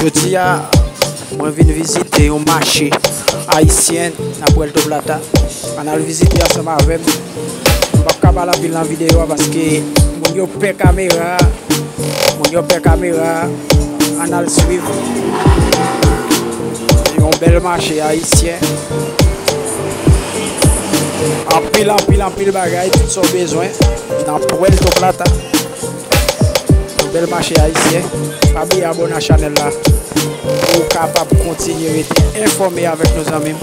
Je dis à moi venir visiter un marché haïtien à Puerto Plata. On a visité ensemble avec moi. Je ne vais pas parler dans la vidéo parce que mon yo père caméra, on a le suivre. Un bel marché haïtien. En pile bagaille, tout son besoin dans Puerto Plata. Un bel marché haïtien. Pas bien abonner à la chaîne là pour capable continuer à être informé avec nos amis.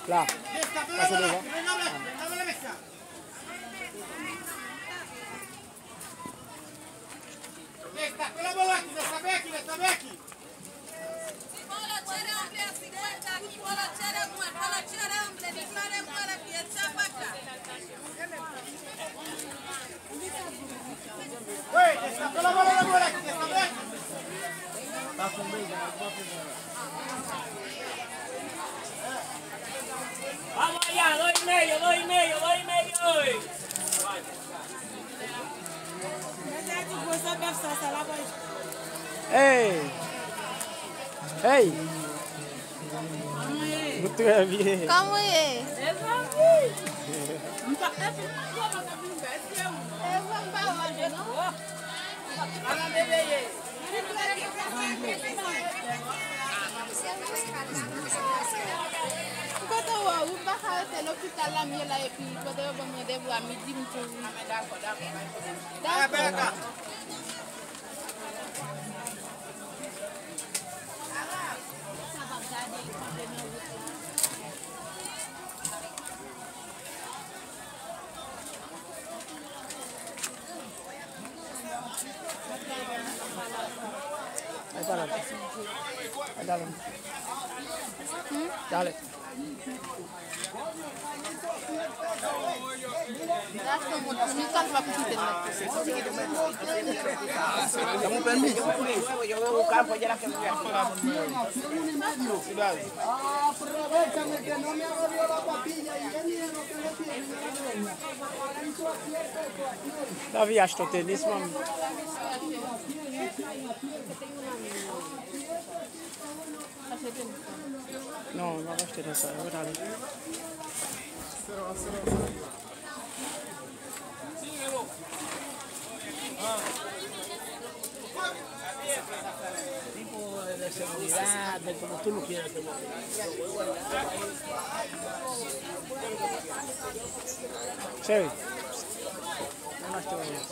Là, passez devant. Vamos allá, 2,5. Hey! Hey! Très bien. Comment est? Quand on va à l'hôpital, là, et puis quand on va demander à midi, d'accord. Dale. ¿Dame un permiso? Yo voy a buscar pues ya la que me voy a Aprovechame que no me agarró la papilla y él ni lo que le tiene. La viagem to tênis, mami. Não, não gostei dessa, é verdade. Tipo de seguridad, de como tú lo quieras. Chevy. No más te vayas.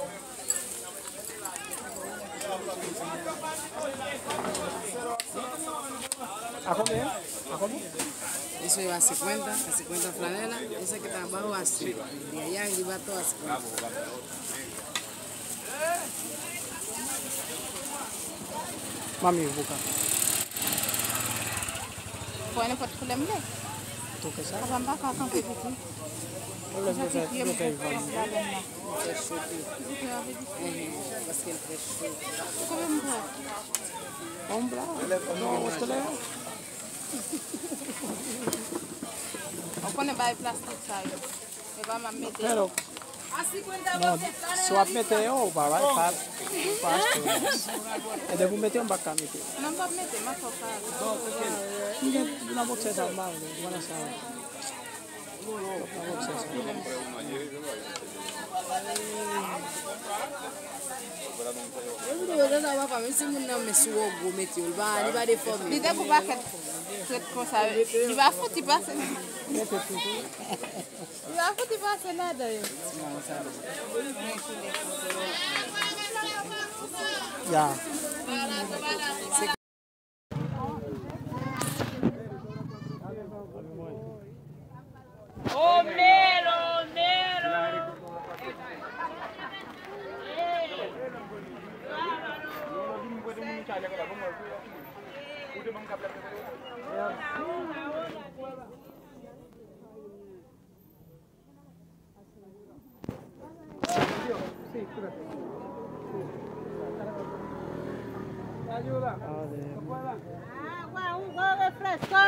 ¿A comer? ¿A comer? Eso iba a 50 flanelas, ese que está abajo a 100. Y allá iba todo a 50. Mami, buka. Pwede pa ito lang lang. ¿Tú qué sabes? Kapag baka kang pipiti. Hola, ¿qué tal? Parce qu'elle fait chaud. Como mo ba? Hombre, no, esto le Ako na ba plastic tayo? Diba mamit? Pero, no, se va a meter o va a bajar. Es de un metido en vaca, mi tío. Nang ba mete makapal? Una boxesa más, buena sabe. Una boxesa. Yo no estaba para mí, si no me subo, me tío, el bar, iba de forma. Di da ko bakit? Ko sabi. Di ba ako tiba sa Di ba ako tiba sa nada yun? Ya. Agua, un huevo de fresco.